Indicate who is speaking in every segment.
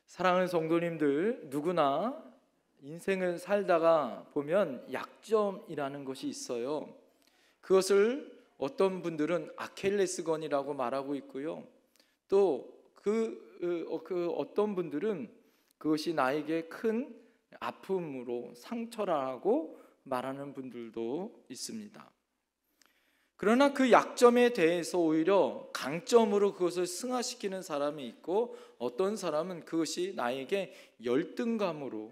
Speaker 1: 사랑하는 성도님들, 누구나 인생을 살다가 보면 약점이라는 것이 있어요. 그것을 어떤 분들은 아킬레스건이라고 말하고 있고요. 또 어떤 분들은 그것이 나에게 큰 아픔으로 상처라고 말하는 분들도 있습니다. 그러나 그 약점에 대해서 오히려 강점으로 그것을 승화시키는 사람이 있고, 어떤 사람은 그것이 나에게 열등감으로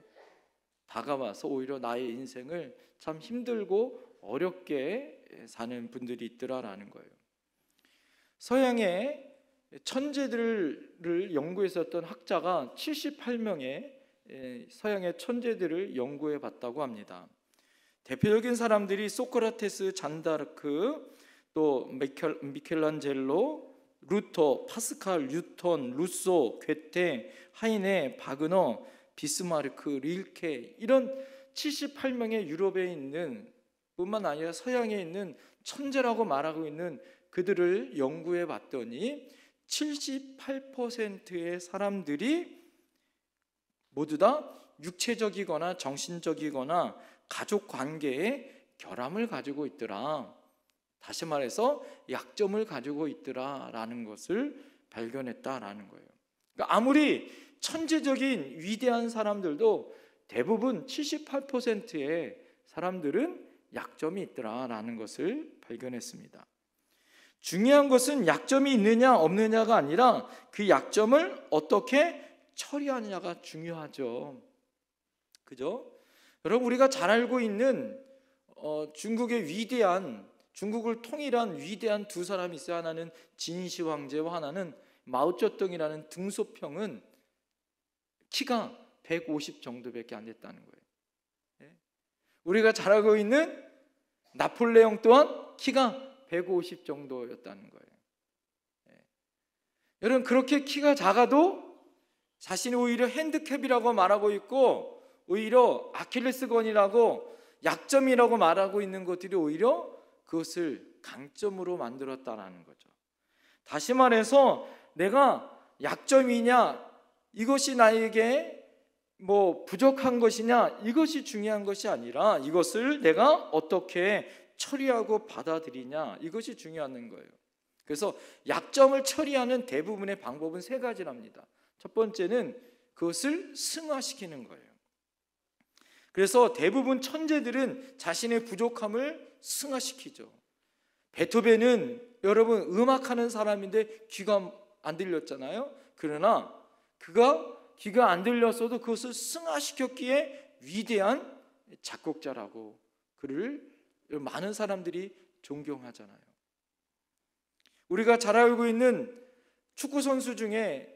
Speaker 1: 다가와서 오히려 나의 인생을 참 힘들고 어렵게 사는 분들이 있더라라는 거예요. 서양의 천재들을 연구했었던 학자가 78명의 서양의 천재들을 연구해 봤다고 합니다. 대표적인 사람들이 소크라테스, 잔다르크, 또 미켈란젤로, 루터, 파스칼, 뉴턴, 루소, 괴테, 하이네, 바그너, 비스마르크, 릴케, 이런 78명의 유럽에 있는 뿐만 아니라 서양에 있는 천재라고 말하고 있는 그들을 연구해 봤더니 78%의 사람들이 모두 다 육체적이거나 정신적이거나 가족 관계에 결함을 가지고 있더라. 다시 말해서 약점을 가지고 있더라라는 것을 발견했다라는 거예요. 그러니까 아무리 천재적인 위대한 사람들도 대부분 78%의 사람들은 약점이 있더라라는 것을 발견했습니다. 중요한 것은 약점이 있느냐 없느냐가 아니라 그 약점을 어떻게 처리하느냐가 중요하죠. 그죠? 여러분, 우리가 잘 알고 있는 중국의 위대한, 중국을 통일한 위대한 두 사람이 있어요. 하나는 진시 황제와 하나는 마오쩌둥이라는 등소평은 키가 150 정도밖에 안 됐다는 거예요. 우리가 잘 알고 있는 나폴레옹 또한 키가 150 정도였다는 거예요. 여러분, 그렇게 키가 작아도 자신이 오히려 핸디캡이라고 말하고 있고, 오히려 아킬레스건이라고, 약점이라고 말하고 있는 것들이 오히려 그것을 강점으로 만들었다는 거죠. 다시 말해서 내가 약점이냐, 이것이 나에게 부족한 것이냐, 이것이 중요한 것이 아니라 이것을 내가 어떻게 처리하고 받아들이냐, 이것이 중요한 거예요. 그래서 약점을 처리하는 대부분의 방법은 세 가지랍니다. 첫 번째는 그것을 승화시키는 거예요. 그래서 대부분 천재들은 자신의 부족함을 승화시키죠. 베토벤은 여러분 음악하는 사람인데 귀가 안 들렸잖아요. 그러나 그가 귀가 안 들렸어도 그것을 승화시켰기에 위대한 작곡자라고 그를 많은 사람들이 존경하잖아요. 우리가 잘 알고 있는 축구 선수 중에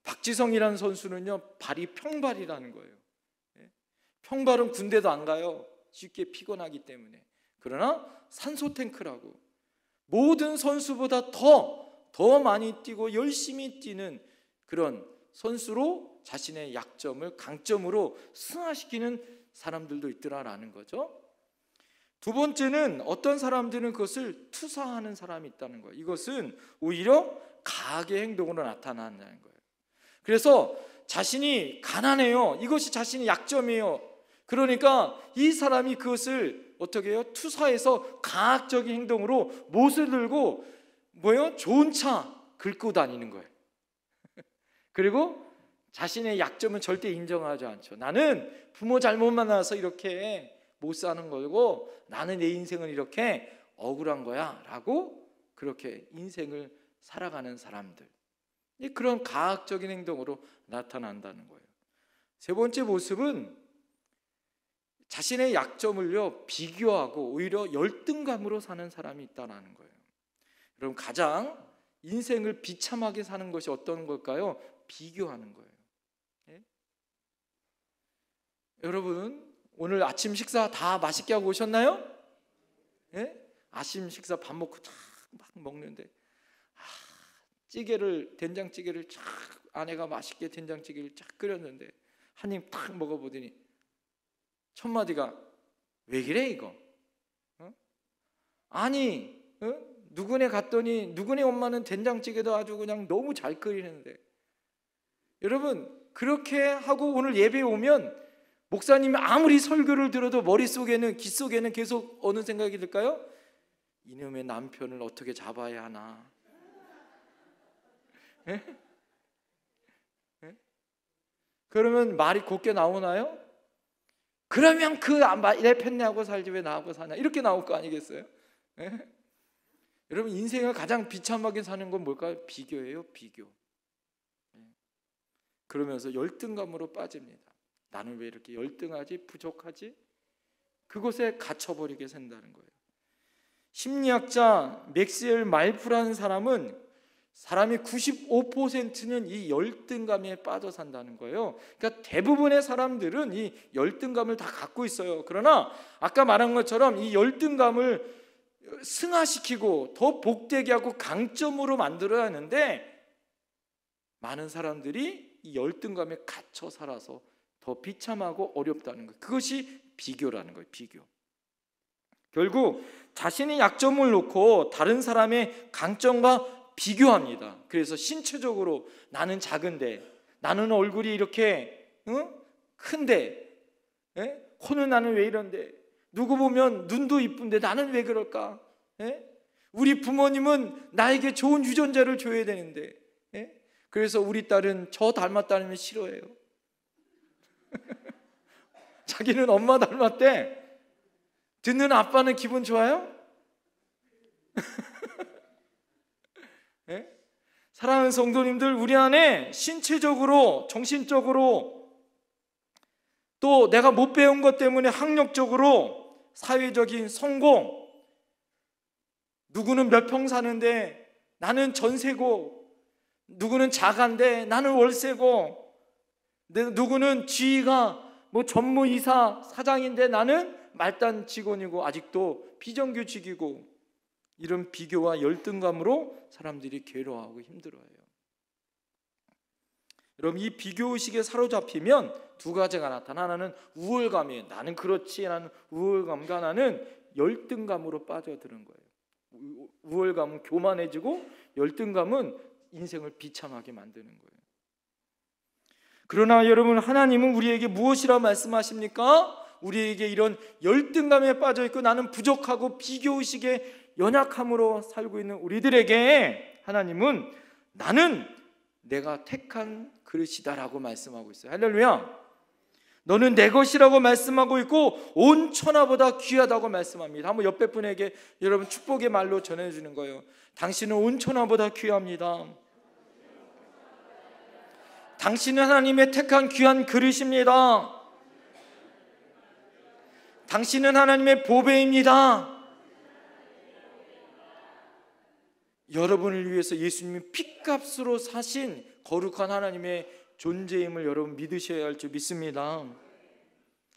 Speaker 1: 박지성이라는 선수는요, 발이 평발이라는 거예요. 평발은 군대도 안 가요. 쉽게 피곤하기 때문에. 그러나 산소 탱크라고 모든 선수보다 더 많이 뛰고 열심히 뛰는 그런 선수로 자신의 약점을 강점으로 승화시키는 사람들도 있더라라는 거죠. 두 번째는 어떤 사람들은 그것을 투사하는 사람이 있다는 거예요. 이것은 오히려 가학의 행동으로 나타난다는 거예요. 그래서 자신이 가난해요. 이것이 자신의 약점이에요. 그러니까 이 사람이 그것을 어떻게 해요? 투사해서 가학적인 행동으로 못을 들고 좋은 차 긁고 다니는 거예요. 그리고 자신의 약점은 절대 인정하지 않죠. 나는 부모 잘못 만나서 이렇게 못 사는 거고, 나는 내 인생은 이렇게 억울한 거야 라고 그렇게 인생을 살아가는 사람들, 그런 가학적인 행동으로 나타난다는 거예요. 세 번째 모습은 자신의 약점을요 비교하고 오히려 열등감으로 사는 사람이 있다는 거예요. 여러분, 가장 인생을 비참하게 사는 것이 어떤 걸까요? 비교하는 거예요. 여러분, 오늘 아침 식사 다 맛있게 하고 오셨나요? 아침 식사 밥 먹고 막 먹는데 된장찌개를 아내가 맛있게 된장찌개를 끓였는데 한 입 딱 먹어보더니 첫 마디가 왜 그래 이거? 아니 누구네 갔더니 누구네 엄마는 된장찌개도 아주 그냥 너무 잘 끓이는데 여러분, 그렇게 하고 오늘 예배에 오면 목사님이 아무리 설교를 들어도 머릿속에는, 귓속에는 계속 어느 생각이 들까요? 이놈의 남편을 어떻게 잡아야 하나. 예? 예? 그러면 말이 곱게 나오나요? 그러면 내 편내하고 살지 왜 나하고 사냐, 이렇게 나올 거 아니겠어요? 예? 여러분, 인생을 가장 비참하게 사는 건 뭘까요? 비교예요, 비교. 예. 그러면서 열등감으로 빠집니다. 나는 왜 이렇게 열등하지? 부족하지? 그곳에 갇혀버리게 된다는 거예요. 심리학자 맥스웰 말프라는 사람은 사람이 95%는 이 열등감에 빠져 산다는 거예요. 그러니까 대부분의 사람들은 이 열등감을 다 갖고 있어요. 그러나 아까 말한 것처럼 이 열등감을 승화시키고 더 복되게 하고 강점으로 만들어야 하는데, 많은 사람들이 이 열등감에 갇혀 살아서 더 비참하고 어렵다는 거예요. 그것이 비교라는 거예요. 비교. 결국 자신의 약점을 놓고 다른 사람의 강점과 비교합니다. 그래서 신체적으로 나는 작은데, 나는 얼굴이 이렇게 큰데, 코는 나는 왜 이런데, 누구 보면 눈도 이쁜데 나는 왜 그럴까? 우리 부모님은 나에게 좋은 유전자를 줘야 되는데, 그래서 우리 딸은 저 닮았다면 싫어해요. 자기는 엄마 닮았대. 듣는 아빠는 기분 좋아요? 사랑하는 성도님들, 우리 안에 신체적으로, 정신적으로, 또 내가 못 배운 것 때문에 학력적으로, 사회적인 성공, 누구는 몇 평 사는데 나는 전세고, 누구는 자가인데 나는 월세고, 누구는 지위가 전무이사 사장인데 나는 말단 직원이고 아직도 비정규직이고, 이런 비교와 열등감으로 사람들이 괴로워하고 힘들어해요. 여러분, 이 비교의식에 사로잡히면 두 가지가 나타나. 하나는 우월감이에요. 나는 그렇지, 라는 우월감과, 하나는 열등감으로 빠져드는 거예요. 우월감은 교만해지고 열등감은 인생을 비참하게 만드는 거예요. 그러나 여러분, 하나님은 우리에게 무엇이라 말씀하십니까? 우리에게 이런 열등감에 빠져있고 나는 부족하고 비교의식에 연약함으로 살고 있는 우리들에게 하나님은 나는 내가 택한 그릇이다라고 말씀하고 있어요. 할렐루야. 너는 내 것이라고 말씀하고 있고 온 천하보다 귀하다고 말씀합니다. 한번 옆에 분에게 여러분 축복의 말로 전해주는 거예요. 당신은 온 천하보다 귀합니다. 당신은 하나님의 택한 귀한 그릇입니다. 당신은 하나님의 보배입니다. 여러분을 위해서 예수님이 핏값으로 사신 거룩한 하나님의 존재임을 여러분 믿으셔야 할 줄 믿습니다.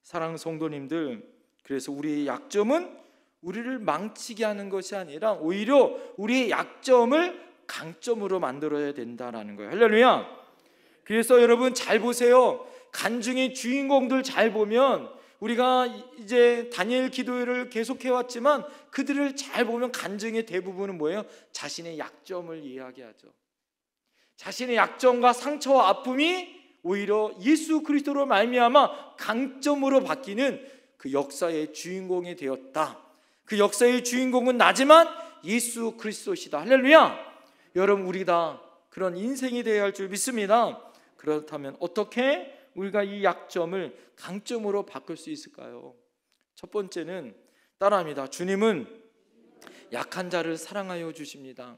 Speaker 1: 사랑하는 성도님들, 그래서 우리의 약점은 우리를 망치게 하는 것이 아니라 오히려 우리의 약점을 강점으로 만들어야 된다는 거예요. 할렐루야. 그래서 여러분 잘 보세요. 간증의 주인공들 잘 보면, 우리가 이제 다니엘 기도회를 계속해왔지만 그들을 잘 보면 간증의 대부분은 뭐예요? 자신의 약점을 이야기하죠. 자신의 약점과 상처와 아픔이 오히려 예수 그리스도로 말미암아 강점으로 바뀌는 그 역사의 주인공이 되었다. 그 역사의 주인공은 나지만 예수 그리스도시다. 할렐루야. 여러분, 우리 다 그런 인생이 되어야 할 줄 믿습니다. 그렇다면 어떻게 우리가 이 약점을 강점으로 바꿀 수 있을까요? 첫 번째는 따라합니다. 주님은 약한 자를 사랑하여 주십니다.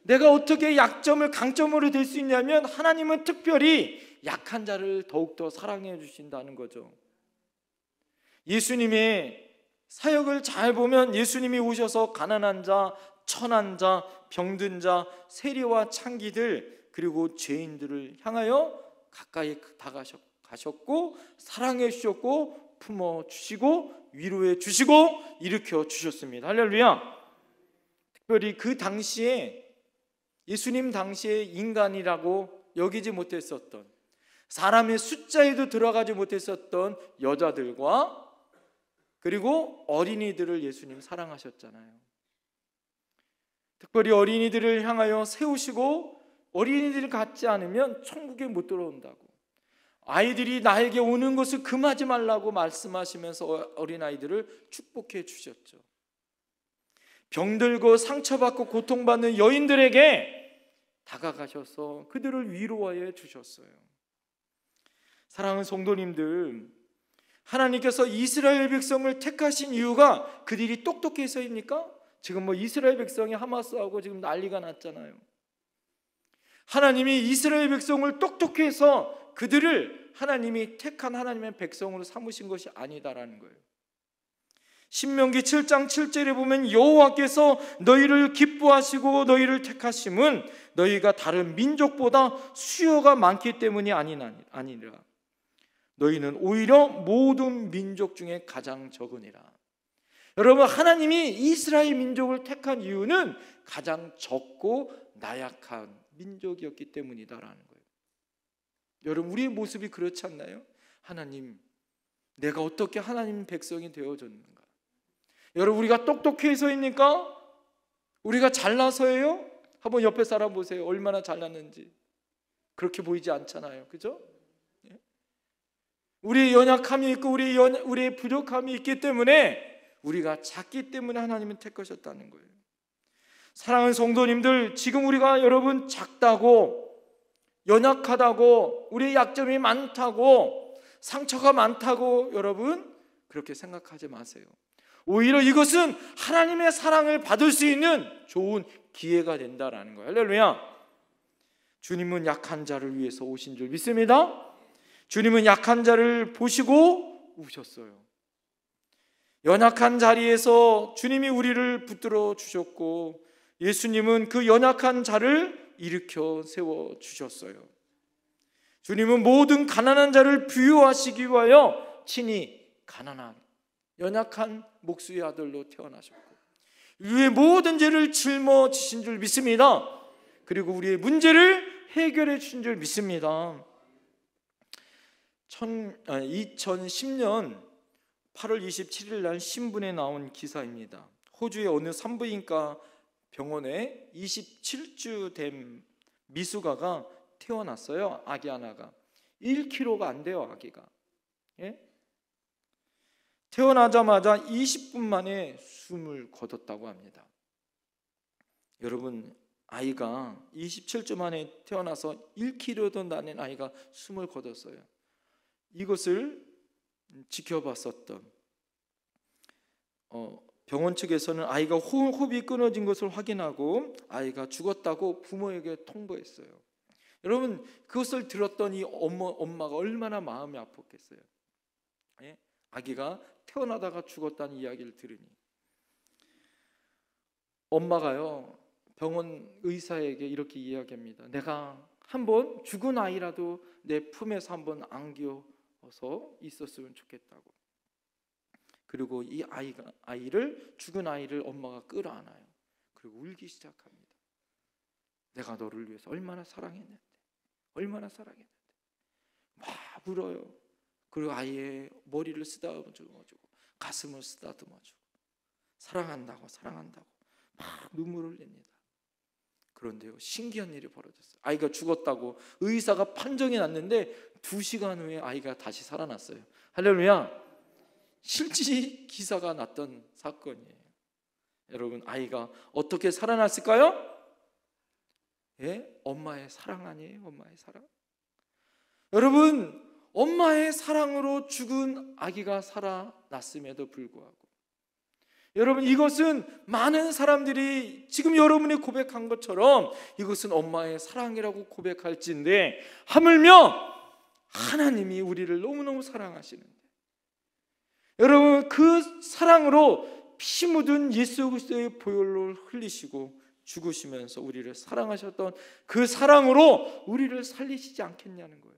Speaker 1: 내가 어떻게 약점을 강점으로 될 수 있냐면, 하나님은 특별히 약한 자를 더욱더 사랑해 주신다는 거죠. 예수님의 사역을 잘 보면 예수님이 오셔서 가난한 자, 천한 자, 병든 자, 세리와 창기들, 그리고 죄인들을 향하여 가까이 다가가셨고 사랑해 주셨고 품어주시고 위로해 주시고 일으켜 주셨습니다. 할렐루야. 특별히 그 당시에, 예수님 당시에 인간이라고 여기지 못했었던, 사람의 숫자에도 들어가지 못했었던 여자들과 그리고 어린이들을 예수님 사랑하셨잖아요. 특별히 어린이들을 향하여 세우시고 어린이들 같지 않으면 천국에 못 들어온다고. 아이들이 나에게 오는 것을 금하지 말라고 말씀하시면서 어린아이들을 축복해 주셨죠. 병들고 상처받고 고통받는 여인들에게 다가가셔서 그들을 위로하여 주셨어요. 사랑하는 성도님들, 하나님께서 이스라엘 백성을 택하신 이유가 그들이 똑똑해서입니까? 지금 이스라엘 백성이 하마스하고 지금 난리가 났잖아요. 하나님이 이스라엘 백성을 똑똑해서 그들을 하나님이 택한 하나님의 백성으로 삼으신 것이 아니다라는 거예요. 신명기 7장 7절에 보면 여호와께서 너희를 기뻐하시고 너희를 택하심은 너희가 다른 민족보다 수요가 많기 때문이 아니라 너희는 오히려 모든 민족 중에 가장 적으니라. 여러분, 하나님이 이스라엘 민족을 택한 이유는 가장 적고 나약한 민족이었기 때문이다라는 거예요. 여러분, 우리의 모습이 그렇지 않나요? 하나님, 내가 어떻게 하나님 백성이 되어졌는가? 여러분, 우리가 똑똑해서입니까? 우리가 잘나서예요? 한번 옆에 사람 보세요. 얼마나 잘났는지. 그렇게 보이지 않잖아요. 그죠? 우리의 연약함이 있고 우리의 부족함이 있기 때문에, 우리가 작기 때문에 하나님은 택하셨다는 거예요. 사랑하는 성도님들, 지금 우리가 여러분 작다고, 연약하다고, 우리의 약점이 많다고, 상처가 많다고 여러분 그렇게 생각하지 마세요. 오히려 이것은 하나님의 사랑을 받을 수 있는 좋은 기회가 된다라는 거예요. 할렐루야. 주님은 약한 자를 위해서 오신 줄 믿습니다. 주님은 약한 자를 보시고 우셨어요. 연약한 자리에서 주님이 우리를 붙들어 주셨고, 예수님은 그 연약한 자를 일으켜 세워 주셨어요. 주님은 모든 가난한 자를 부유하시기 위하여 친히 가난한 연약한 목수의 아들로 태어나셨고, 우리의 모든 죄를 짊어지신 줄 믿습니다. 그리고 우리의 문제를 해결해 주신 줄 믿습니다. 2010년 8월 27일 날 신문에 나온 기사입니다. 호주의 어느 산부인과 병원에 27주 된 미숙아가 태어났어요. 아기 하나가 1kg가 안 돼요. 아기가. 태어나자마자 20분 만에 숨을 거뒀다고 합니다. 여러분, 아이가 27주 만에 태어나서 1kg도 나는 아이가 숨을 거뒀어요. 이것을 지켜봤었던 병원 측에서는 아이가 호흡이 끊어진 것을 확인하고 아이가 죽었다고 부모에게 통보했어요. 여러분, 그것을 들었던 이 엄마가 얼마나 마음이 아팠겠어요. 아기가 태어나다가 죽었다는 이야기를 들으니, 엄마가요 병원 의사에게 이렇게 이야기합니다. 내가 한번 죽은 아이라도 내 품에서 한번 안겨서 있었으면 좋겠다고. 그리고 이 죽은 아이를 엄마가 끌어안아요. 그리고 울기 시작합니다. 내가 너를 위해서 얼마나 사랑했는데, 얼마나 사랑했는데 막 울어요. 그리고 아이의 머리를 쓰다듬어주고 가슴을 쓰다듬어주고 사랑한다고 막 눈물을 흘립니다. 그런데요, 신기한 일이 벌어졌어요. 아이가 죽었다고 의사가 판정이 났는데 2시간 후에 아이가 다시 살아났어요. 할렐루야. 실제 기사가 났던 사건이에요. 여러분, 아이가 어떻게 살아났을까요? 엄마의 사랑 아니에요? 엄마의 사랑. 여러분, 엄마의 사랑으로 죽은 아기가 살아났음에도 불구하고, 여러분, 이것은 많은 사람들이 지금 여러분이 고백한 것처럼 이것은 엄마의 사랑이라고 고백할진데, 하물며 하나님이 우리를 너무너무 사랑하시는데, 여러분, 그 사랑으로 피 묻은 예수 그리스도의 보혈을 흘리시고 죽으시면서 우리를 사랑하셨던 그 사랑으로 우리를 살리시지 않겠냐는 거예요.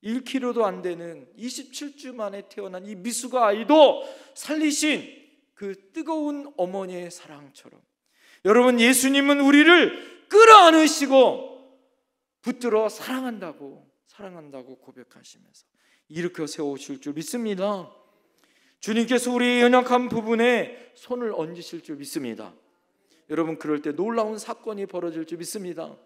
Speaker 1: 1kg도 안 되는 27주 만에 태어난 이 미숙아 아이도 살리신 그 뜨거운 어머니의 사랑처럼, 여러분, 예수님은 우리를 끌어안으시고 붙들어 사랑한다고 고백하시면서 일으켜 세우실 줄 믿습니다. 주님께서 우리의 연약한 부분에 손을 얹으실 줄 믿습니다. 여러분 그럴 때 놀라운 사건이 벌어질 줄 믿습니다.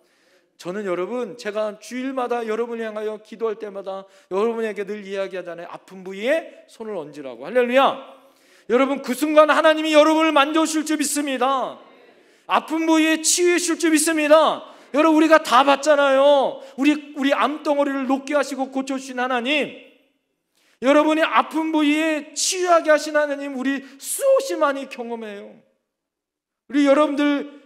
Speaker 1: 저는 여러분, 제가 주일마다 여러분을 향하여 기도할 때마다 여러분에게 늘 이야기하잖아요. 아픈 부위에 손을 얹으라고. 할렐루야. 여러분 그 순간 하나님이 여러분을 만져주실 줄 믿습니다. 아픈 부위에 치유해 주실 줄 믿습니다. 여러분 우리가 다 봤잖아요. 우리 암덩어리를 녹게 하시고 고쳐주신 하나님, 여러분이 아픈 부위에 치유하게 하신 하나님 우리 수없이 많이 경험해요. 우리 여러분들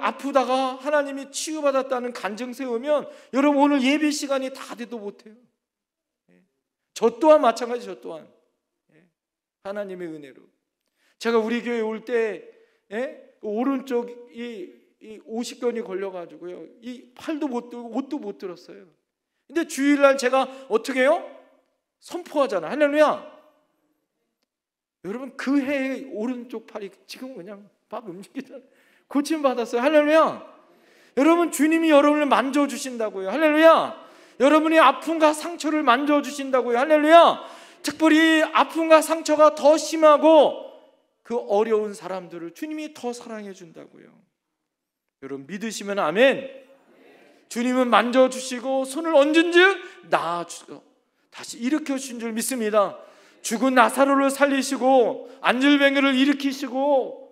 Speaker 1: 아프다가 하나님이 치유받았다는 간증 세우면 여러분 오늘 예배 시간이 다 돼도 못해요. 저 또한 마찬가지. 저 또한 하나님의 은혜로 제가 우리 교회 올 때 오른쪽이 이 오십견이 걸려가지고요, 이 팔도 못 들고 옷도 못 들었어요. 근데 주일날 제가 어떻게 해요? 선포하잖아. 할렐루야. 여러분 그 해에 오른쪽 팔이 지금 그냥 막 움직이잖아요. 고침 받았어요. 할렐루야. 여러분 주님이 여러분을 만져주신다고요. 할렐루야. 여러분이 아픔과 상처를 만져주신다고요. 할렐루야. 특별히 아픔과 상처가 더 심하고 그 어려운 사람들을 주님이 더 사랑해 준다고요. 여러분 믿으시면 아멘. 주님은 만져주시고 손을 얹은 즉 나아주고 다시 일으켜 주신 줄 믿습니다. 죽은 나사로를 살리시고 안질뱅이를 일으키시고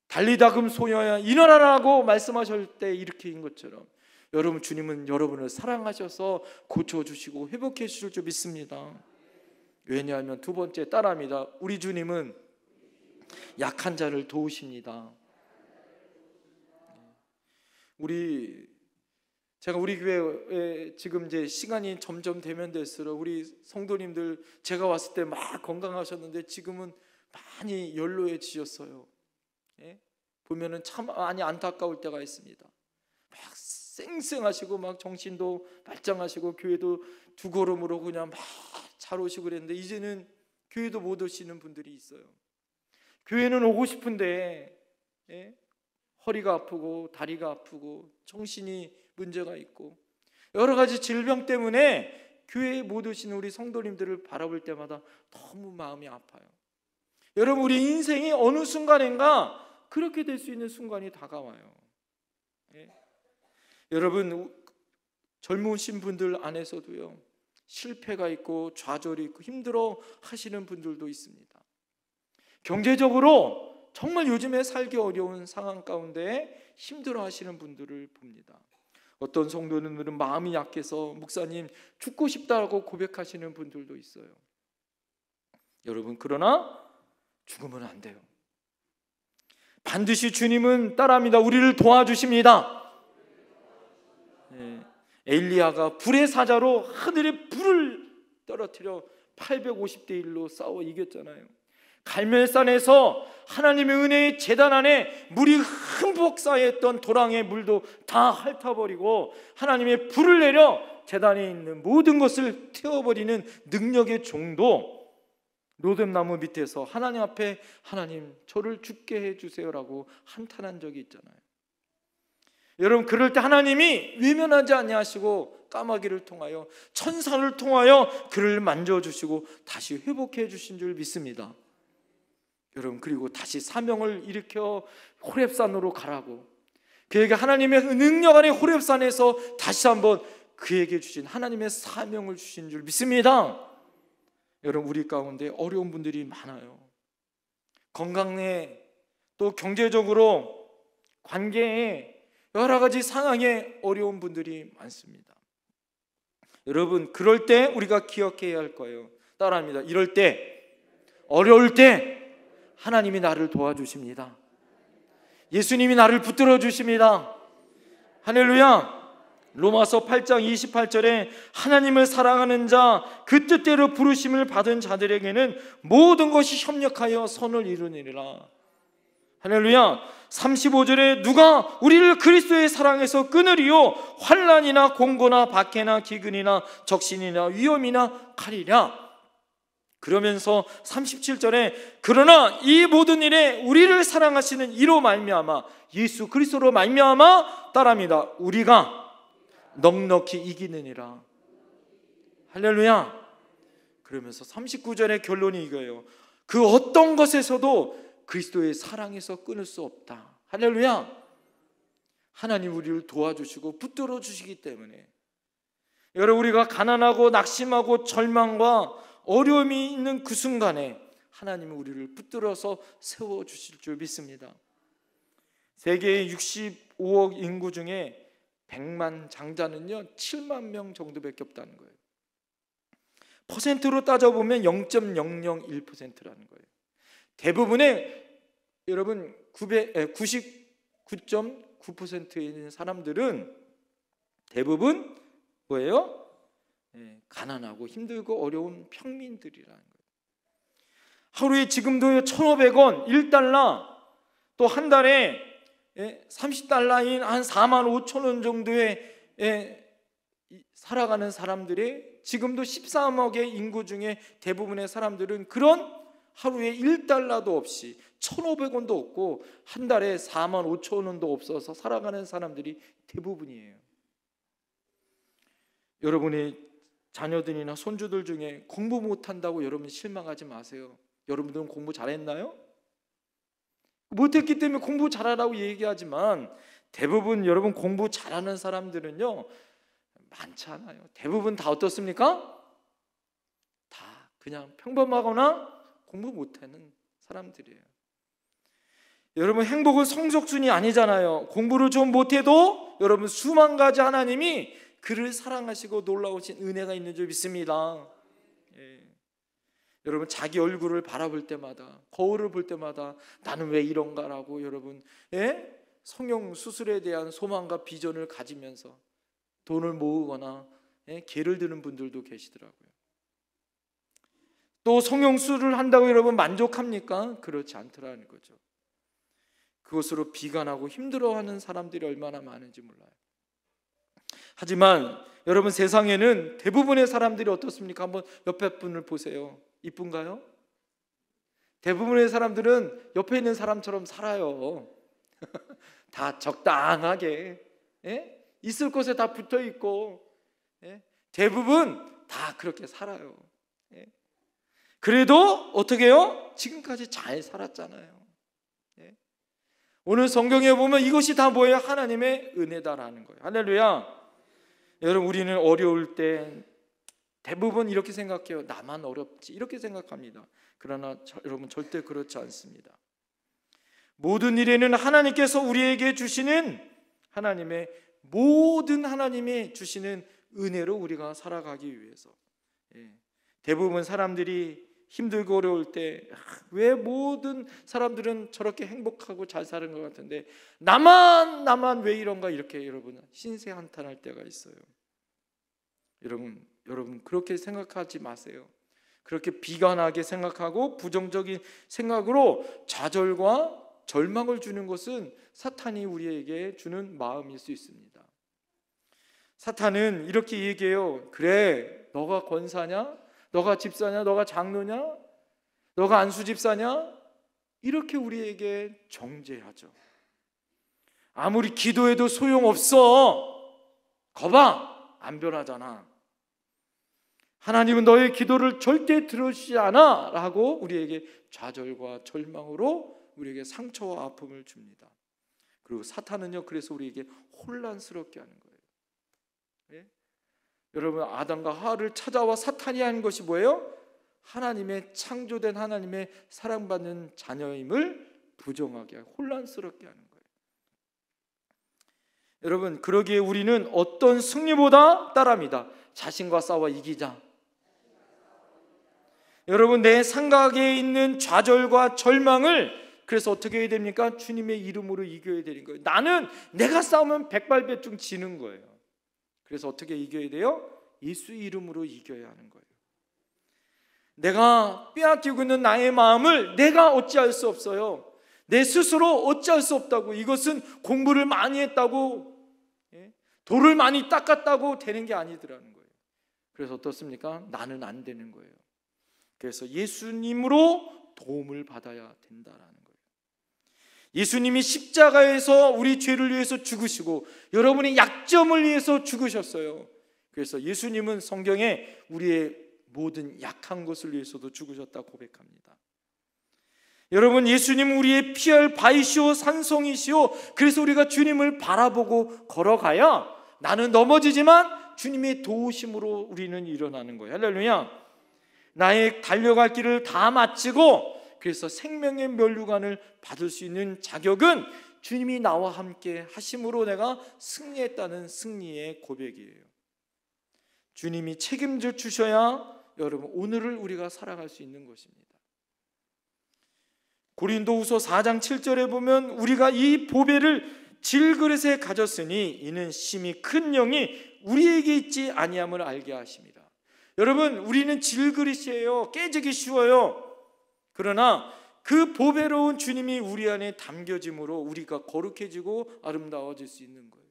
Speaker 1: 달리다 금 소녀야 일어나라고 말씀하실 때 일으킨 것처럼 여러분 주님은 여러분을 사랑하셔서 고쳐주시고 회복해 주실 줄 믿습니다. 왜냐하면 두 번째 따라합니다. 우리 주님은 약한 자를 도우십니다. 제가 우리 교회에 지금 이제 시간이 점점 되면 될수록 우리 성도님들 제가 왔을 때 막 건강하셨는데 지금은 많이 연로해지셨어요. 보면은 참 많이 안타까울 때가 있습니다. 막 쌩쌩하시고 막 정신도 말짱하시고 교회도 두 걸음으로 그냥 막 잘 오시고 그랬는데 이제는 교회도 못 오시는 분들이 있어요. 교회는 오고 싶은데 허리가 아프고 다리가 아프고 정신이 문제가 있고 여러 가지 질병 때문에 교회에 못 오시는 우리 성도님들을 바라볼 때마다 너무 마음이 아파요. 여러분 우리 인생이 어느 순간인가 그렇게 될 수 있는 순간이 다가와요. 여러분 젊으신 분들 안에서도요 실패가 있고 좌절이 있고 힘들어 하시는 분들도 있습니다. 경제적으로 정말 요즘에 살기 어려운 상황 가운데 힘들어 하시는 분들을 봅니다. 어떤 성도님들은 마음이 약해서 목사님 죽고 싶다고 고백하시는 분들도 있어요. 여러분 그러나 죽으면 안 돼요. 반드시 주님은 따라합니다. 우리를 도와주십니다. 엘리야가 불의 사자로 하늘에 불을 떨어뜨려 850대 1로 싸워 이겼잖아요. 갈멜산에서 하나님의 은혜의 제단 안에 물이 흠뻑 쌓여있던 도랑의 물도 다 핥아버리고 하나님의 불을 내려 제단에 있는 모든 것을 태워버리는 능력의 종도 로뎀나무 밑에서 하나님 앞에 하나님 저를 죽게 해주세요라고 한탄한 적이 있잖아요. 여러분 그럴 때 하나님이 외면하지 아니하시고 까마귀를 통하여 천사를 통하여 그를 만져주시고 다시 회복해 주신 줄 믿습니다. 여러분 그리고 다시 사명을 일으켜 호렙산으로 가라고 그에게 하나님의 능력 안에 호렙산에서 다시 한번 그에게 주신 하나님의 사명을 주신 줄 믿습니다. 여러분 우리 가운데 어려운 분들이 많아요. 건강에 또 경제적으로 관계에 여러 가지 상황에 어려운 분들이 많습니다. 여러분 그럴 때 우리가 기억해야 할 거예요. 따라합니다. 이럴 때 어려울 때 하나님이 나를 도와주십니다. 예수님이 나를 붙들어 주십니다. 할렐루야. 로마서 8장 28절에 하나님을 사랑하는 자 그 뜻대로 부르심을 받은 자들에게는 모든 것이 협력하여 선을 이루느니라. 할렐루야. 35절에 누가 우리를 그리스도의 사랑에서 끊으리요 환난이나 공고나 박해나 기근이나 적신이나 위험이나 칼이랴. 그러면서 37절에 그러나 이 모든 일에 우리를 사랑하시는 이로 말미암아 예수 그리스도로 말미암아 따라합니다. 우리가 넉넉히 이기느니라. 할렐루야. 그러면서 39절의 결론이 이거예요. 그 어떤 것에서도 그리스도의 사랑에서 끊을 수 없다. 할렐루야. 하나님 우리를 도와주시고 붙들어 주시기 때문에 여러분, 우리가 가난하고 낙심하고 절망과 어려움이 있는 그 순간에 하나님은 우리를 붙들어서 세워주실 줄 믿습니다. 세계의 65억 인구 중에 100만 장자는요 7만 명 정도밖에 없다는 거예요. 퍼센트로 따져보면 0.001%라는 거예요. 대부분의 여러분 99.9%에 있는 사람들은 대부분 뭐예요? 가난하고 힘들고 어려운 평민들이라는 거예요. 하루에 지금도 1,500원, 1달러, 또 한 달에 30달러인 한 4만 5천 원 정도의 살아가는 사람들이 지금도 13억의 인구 중에 대부분의 사람들은 그런 하루에 1달러도 없이 1,500원도 없고 한 달에 4만 5천 원도 없어서 살아가는 사람들이 대부분이에요. 여러분의 자녀들이나 손주들 중에 공부 못한다고 여러분 실망하지 마세요. 여러분들은 공부 잘했나요? 못했기 때문에 공부 잘하라고 얘기하지만 대부분 여러분 공부 잘하는 사람들은요 많지 않아요. 대부분 다 어떻습니까? 다 그냥 평범하거나 공부 못하는 사람들이에요. 여러분, 행복은 성적순이 아니잖아요. 공부를 좀 못해도 여러분 수만 가지 하나님이 그를 사랑하시고 놀라우신 은혜가 있는 줄 믿습니다. 여러분, 자기 얼굴을 바라볼 때마다, 거울을 볼 때마다 나는 왜 이런가라고 여러분 성형 수술에 대한 소망과 비전을 가지면서 돈을 모으거나 개를 드는 분들도 계시더라고요. 또 성형수술을 한다고 여러분 만족합니까? 그렇지 않더라는 거죠. 그것으로 비관하고 힘들어하는 사람들이 얼마나 많은지 몰라요. 하지만 여러분, 세상에는 대부분의 사람들이 어떻습니까? 한번 옆에 분을 보세요. 이쁜가요? 대부분의 사람들은 옆에 있는 사람처럼 살아요. 다 적당하게 있을 곳에 다 붙어 있고 대부분 다 그렇게 살아요. 그래도 어떻게 해요? 지금까지 잘 살았잖아요. 오늘 성경에 보면 이것이 다 뭐예요? 하나님의 은혜다라는 거예요. 할렐루야. 여러분, 우리는 어려울 때 대부분 이렇게 생각해요. 나만 어렵지 이렇게 생각합니다. 그러나 여러분, 절대 그렇지 않습니다. 모든 일에는 하나님께서 우리에게 주시는 하나님의 주시는 은혜로 우리가 살아가기 위해서 대부분 사람들이 힘들고 어려울 때 왜 모든 사람들은 저렇게 행복하고 잘 사는 것 같은데 나만 왜 이런가 이렇게 여러분 신세 한탄할 때가 있어요. 여러분 그렇게 생각하지 마세요. 그렇게 비관하게 생각하고 부정적인 생각으로 좌절과 절망을 주는 것은 사탄이 우리에게 주는 마음일 수 있습니다. 사탄은 이렇게 얘기해요. 그래, 너가 권사냐? 너가 집사냐? 너가 장로냐? 너가 안수 집사냐? 이렇게 우리에게 정죄하죠. 아무리 기도해도 소용없어. 거봐, 안 변하잖아. 하나님은 너의 기도를 절대 들으시지 않아 라고 우리에게 좌절과 절망으로 우리에게 상처와 아픔을 줍니다. 그리고 사탄은요, 그래서 우리에게 혼란스럽게 하는 거예요. 여러분, 아담과 하와를 찾아와 사탄이 하는 것이 뭐예요? 하나님의 창조된 하나님의 사랑받는 자녀임을 부정하게 하고 혼란스럽게 하는 거예요. 여러분, 그러기에 우리는 어떤 승리보다 따라합니다. 자신과 싸워 이기자. 여러분, 내 생각에 있는 좌절과 절망을 그래서 어떻게 해야 됩니까? 주님의 이름으로 이겨야 되는 거예요. 내가 싸우면 백발백중 지는 거예요. 그래서 어떻게 이겨야 돼요? 예수 이름으로 이겨야 하는 거예요. 내가 빼앗기고 있는 나의 마음을 내가 어찌할 수 없어요. 내 스스로 어찌할 수 없다고. 이것은 공부를 많이 했다고 돌을 많이 닦았다고 되는 게 아니더라는 거예요. 그래서 어떻습니까? 나는 안 되는 거예요. 그래서 예수님으로 도움을 받아야 된다라는 거예요. 예수님이 십자가에서 우리 죄를 위해서 죽으시고 여러분의 약점을 위해서 죽으셨어요. 그래서 예수님은 성경에 우리의 모든 약한 것을 위해서도 죽으셨다고 고백합니다. 여러분, 예수님 우리의 피할 바위시오 산성이시오. 그래서 우리가 주님을 바라보고 걸어가야 나는 넘어지지만 주님의 도우심으로 우리는 일어나는 거예요. 할렐루야. 나의 달려갈 길을 다 마치고 그래서 생명의 면류관을 받을 수 있는 자격은 주님이 나와 함께 하심으로 내가 승리했다는 승리의 고백이에요. 주님이 책임져 주셔야 여러분 오늘을 우리가 살아갈 수 있는 것입니다. 고린도후서 4장 7절에 보면 우리가 이 보배를 질그릇에 가졌으니 이는 심히 큰 영이 우리에게 있지 아니함을 알게 하십니다. 여러분, 우리는 질그릇이에요. 깨지기 쉬워요. 그러나 그 보배로운 주님이 우리 안에 담겨짐으로 우리가 거룩해지고 아름다워질 수 있는 거예요.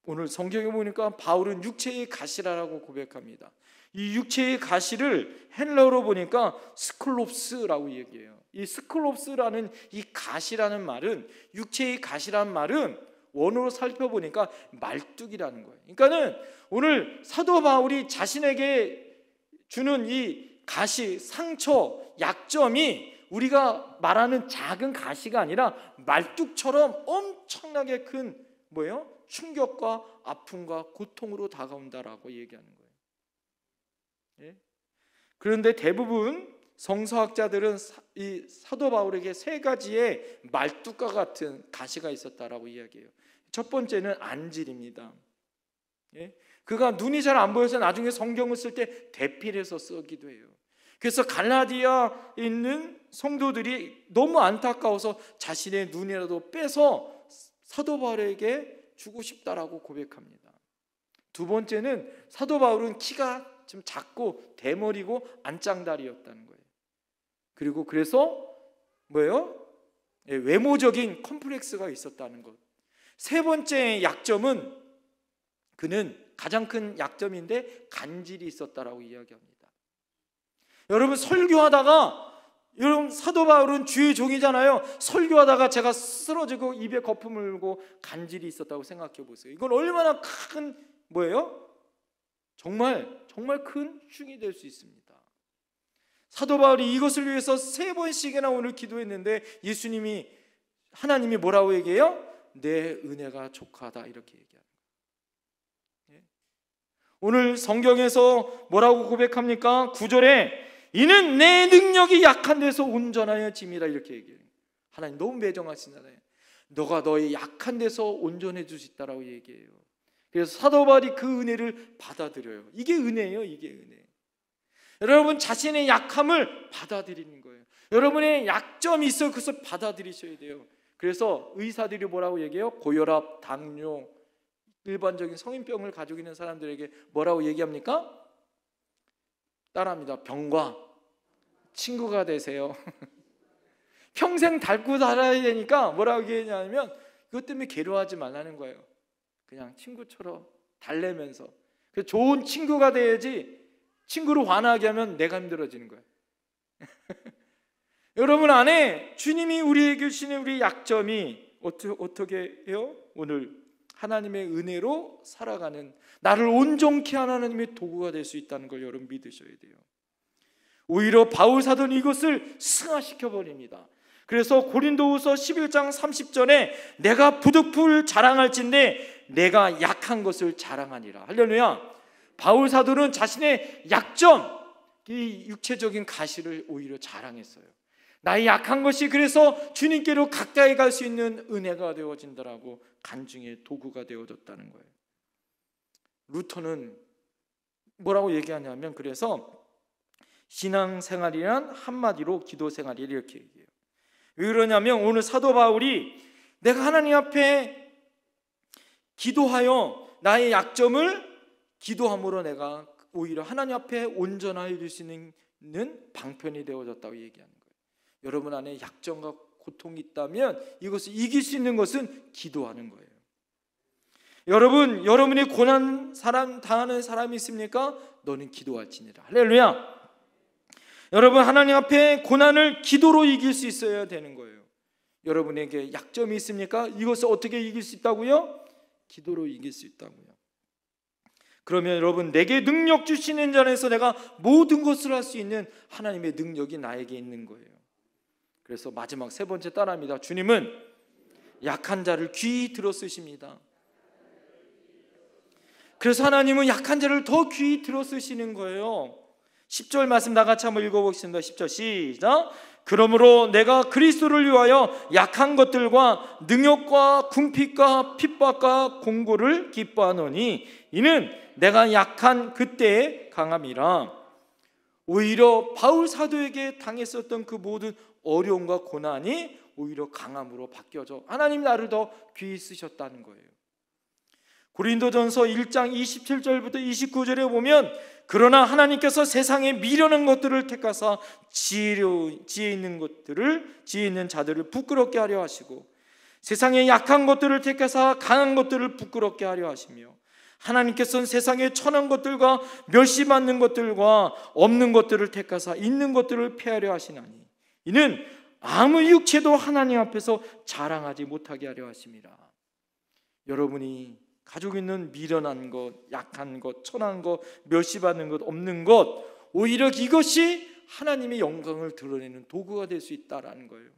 Speaker 1: 오늘 성경에 보니까 바울은 육체의 가시라고 고백합니다. 이 육체의 가시를 헬라어로 보니까 스클롭스라고 얘기해요. 이 스클롭스라는 이 가시라는 말은, 육체의 가시라는 말은 원어로 살펴보니까 말뚝이라는 거예요. 그러니까는 오늘 사도 바울이 자신에게 주는 이 가시, 상처, 약점이 우리가 말하는 작은 가시가 아니라 말뚝처럼 엄청나게 큰 뭐예요? 충격과 아픔과 고통으로 다가온다라고 얘기하는 거예요. 예? 그런데 대부분 성서학자들은 이 사도 바울에게 세 가지의 말뚝과 같은 가시가 있었다라고 이야기해요. 첫 번째는 안질입니다. 예? 그가 눈이 잘 안 보여서 나중에 성경을 쓸 때 대필해서 쓰기도 해요. 그래서 갈라디아에 있는 성도들이 너무 안타까워서 자신의 눈이라도 빼서 사도 바울에게 주고 싶다라고 고백합니다. 두 번째는 사도 바울은 키가 좀 작고 대머리고 안짱다리였다는 거예요. 그리고 그래서 뭐예요? 외모적인 컴플렉스가 있었다는 것. 세 번째 약점은 그는 가장 큰 약점인데 간질이 있었다라고 이야기합니다. 여러분, 설교하다가, 여러분 사도 바울은 주의 종이잖아요. 설교하다가 제가 쓰러지고 입에 거품을 물고 간질이 있었다고 생각해 보세요. 이건 얼마나 큰 뭐예요? 정말 큰 흉이 될 수 있습니다. 사도 바울이 이것을 위해서 3번씩이나 오늘 기도했는데 하나님이 뭐라고 얘기해요? 내 은혜가 족하다 이렇게 얘기하는 거예요. 오늘 성경에서 뭐라고 고백합니까? 9절에 이는 내 능력이 약한 데서 온전하여 짐이라 이렇게 얘기해요. 하나님 너무 매정하시잖아요. 너가 너의 약한 데서 온전해 주시다라고 얘기해요. 그래서 사도 바울이 그 은혜를 받아들여요. 이게 은혜예요. 이게 은혜. 여러분, 자신의 약함을 받아들이는 거예요. 여러분의 약점이 있어요. 그것을 받아들이셔야 돼요. 그래서 의사들이 뭐라고 얘기해요? 고혈압, 당뇨, 일반적인 성인병을 가지고 있는 사람들에게 뭐라고 얘기합니까? 따라합니다. 병과 친구가 되세요. 평생 닳고 살아야 되니까 뭐라고 얘기하냐면 그것 때문에 괴로워하지 말라는 거예요. 그냥 친구처럼 달래면서 좋은 친구가 돼야지. 친구를 화나게 하면 내가 힘들어지는 거예요. 여러분 안에 주님이 우리에게 주시는 우리 약점이 어떻게 해요? 오늘 하나님의 은혜로 살아가는, 나를 온전케 하는 하나님의 도구가 될 수 있다는 걸 여러분 믿으셔야 돼요. 오히려 바울 사도는 이것을 승화시켜 버립니다. 그래서 고린도후서 11장 30절에 내가 부득불 자랑할진대 내가 약한 것을 자랑하니라. 할렐루야. 바울 사도는 자신의 약점, 이 육체적인 가시를 오히려 자랑했어요. 나의 약한 것이 그래서 주님께로 가까이 갈 수 있는 은혜가 되어진다라고 간증의 도구가 되어졌다는 거예요. 루터는 뭐라고 얘기하냐면 그래서 신앙생활이란 한마디로 기도생활이 이렇게 얘기해요. 왜 그러냐면 오늘 사도 바울이 내가 하나님 앞에 기도하여 나의 약점을 기도함으로 내가 오히려 하나님 앞에 온전하여 줄 수 있는 방편이 되어졌다고 얘기하는 거예요. 여러분 안에 약점과 고통이 있다면 이것을 이길 수 있는 것은 기도하는 거예요. 여러분, 여러분이 고난 당하는 사람이 있습니까? 너는 기도할지니라. 할렐루야. 여러분, 하나님 앞에 고난을 기도로 이길 수 있어야 되는 거예요. 여러분에게 약점이 있습니까? 이것을 어떻게 이길 수 있다고요? 기도로 이길 수 있다고요. 그러면 여러분, 내게 능력 주시는 자에서 내가 모든 것을 할 수 있는 하나님의 능력이 나에게 있는 거예요. 그래서 마지막 세 번째 따라합니다. 주님은 약한 자를 귀히 들어 쓰십니다. 그래서 하나님은 약한 자를 더 귀히 들어 쓰시는 거예요. 10절 말씀 다 같이 한번 읽어보겠습니다. 10절 시작. 그러므로 내가 그리스도를 위하여 약한 것들과 능욕과 궁핍과 핍박과 공고를 기뻐하노니 이는 내가 약한 그때의 강함이라. 오히려 바울 사도에게 당했었던 그 모든 어려움과 고난이 오히려 강함으로 바뀌어져 하나님 나를 더 귀히 쓰셨다는 거예요. 고린도전서 1장 27절부터 29절에 보면 그러나 하나님께서 세상에 미련한 것들을 택하사 지혜 있는 자들을 부끄럽게 하려 하시고 세상에 약한 것들을 택하사 강한 것들을 부끄럽게 하려 하시며 하나님께서는 세상에 천한 것들과 멸시받는 것들과 없는 것들을 택하사 있는 것들을 폐하려 하시나니 이는 아무 육체도 하나님 앞에서 자랑하지 못하게 하려 하심이라. 여러분이 가지고 있는 미련한 것, 약한 것, 천한 것, 멸시받는 것, 없는 것, 오히려 이것이 하나님의 영광을 드러내는 도구가 될 수 있다라는 거예요.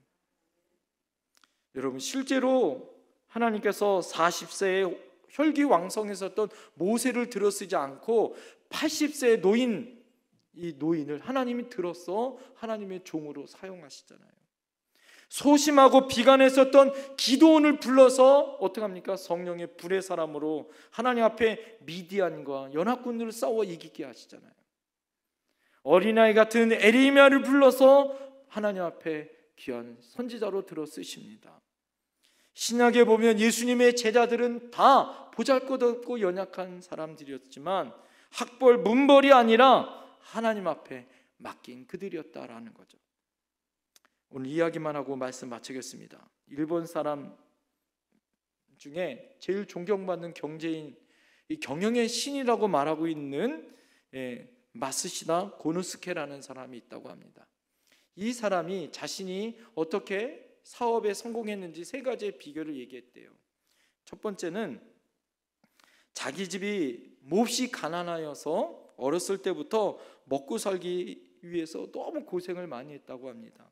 Speaker 1: 여러분 실제로 하나님께서 40세에 혈기왕성했었던 모세를 들어쓰지 않고 80세의 이 노인을 하나님이 들어서 하나님의 종으로 사용하시잖아요. 소심하고 비관했었던 기도원을 불러서 어떻게 합니까? 성령의 불의 사람으로 하나님 앞에 미디안과 연합군들을 싸워 이기게 하시잖아요. 어린아이 같은 에리미야를 불러서 하나님 앞에 귀한 선지자로 들어 쓰십니다. 신약에 보면 예수님의 제자들은 다 보잘것없고 연약한 사람들이었지만 학벌 문벌이 아니라 하나님 앞에 맡긴 그들이었다라는 거죠. 오늘 이야기만 하고 말씀 마치겠습니다. 일본 사람 중에 제일 존경받는 경제인, 이 경영의 신이라고 말하고 있는 마스시다 고노스케라는 사람이 있다고 합니다. 이 사람이 자신이 어떻게 사업에 성공했는지 세 가지의 비결을 얘기했대요. 첫 번째는 자기 집이 몹시 가난하여서 어렸을 때부터 먹고 살기 위해서 너무 고생을 많이 했다고 합니다.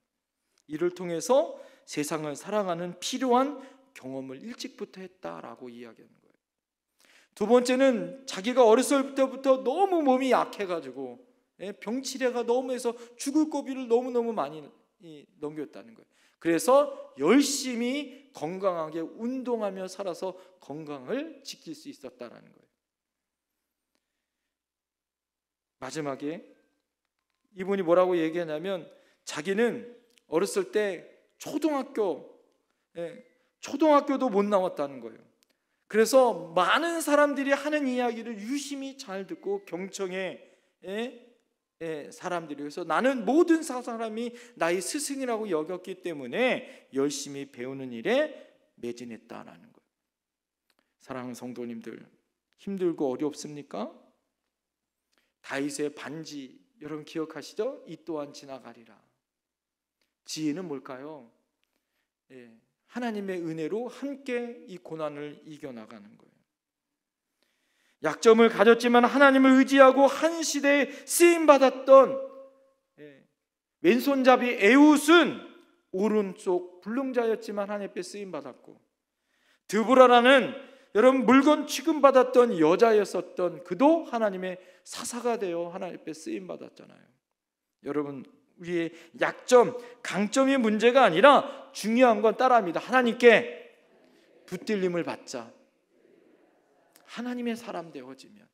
Speaker 1: 이를 통해서 세상을 사랑하는 필요한 경험을 일찍부터 했다라고 이야기하는 거예요. 두 번째는 자기가 어렸을 때부터 너무 몸이 약해가지고 병치레가 너무 해서 죽을 고비를 너무너무 많이 넘겼다는 거예요. 그래서 열심히 건강하게 운동하며 살아서 건강을 지킬 수 있었다라는 거예요. 마지막에 이분이 뭐라고 얘기하냐면 자기는 어렸을 때 초등학교도 못 나왔다는 거예요. 그래서 많은 사람들이 하는 이야기를 유심히 잘 듣고 경청해 사람들이, 그래서 나는 모든 사람이 나의 스승이라고 여겼기 때문에 열심히 배우는 일에 매진했다라는 거예요. 사랑하는 성도님들, 힘들고 어렵습니까? 다윗의 반지 여러분 기억하시죠? 이 또한 지나가리라. 지혜는 뭘까요? 하나님의 은혜로 함께 이 고난을 이겨나가는 거예요. 약점을 가졌지만 하나님을 의지하고 한 시대에 쓰임받았던 왼손잡이 에훗은 오른쪽 불능자였지만 하나님 앞에 쓰임받았고, 드보라라는 여러분 물건 취급받았던 여자였었던 그도 하나님의 사사가 되어 하나님 앞에 쓰임받았잖아요. 여러분 우리의 약점, 강점이 문제가 아니라 중요한 건 따라합니다. 하나님께 붙들림을 받자. 하나님의 사람 되어지면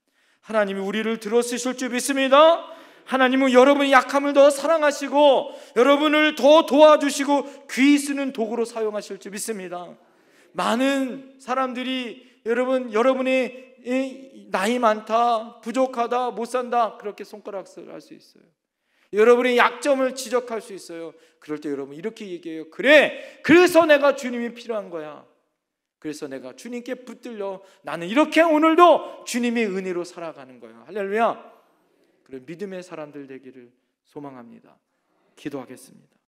Speaker 1: 하나님이 우리를 들어쓰실 줄 믿습니다. 하나님은 여러분의 약함을 더 사랑하시고 여러분을 더 도와주시고 귀히 쓰는 도구로 사용하실 줄 믿습니다. 많은 사람들이 여러분의 나이 많다, 부족하다, 못 산다 그렇게 손가락질 할 수 있어요. 여러분의 약점을 지적할 수 있어요. 그럴 때 여러분 이렇게 얘기해요. 그래서 내가 주님이 필요한 거야. 그래서 내가 주님께 붙들려 나는 이렇게 오늘도 주님의 은혜로 살아가는 거야. 할렐루야. 그런 믿음의 사람들 되기를 소망합니다. 기도하겠습니다.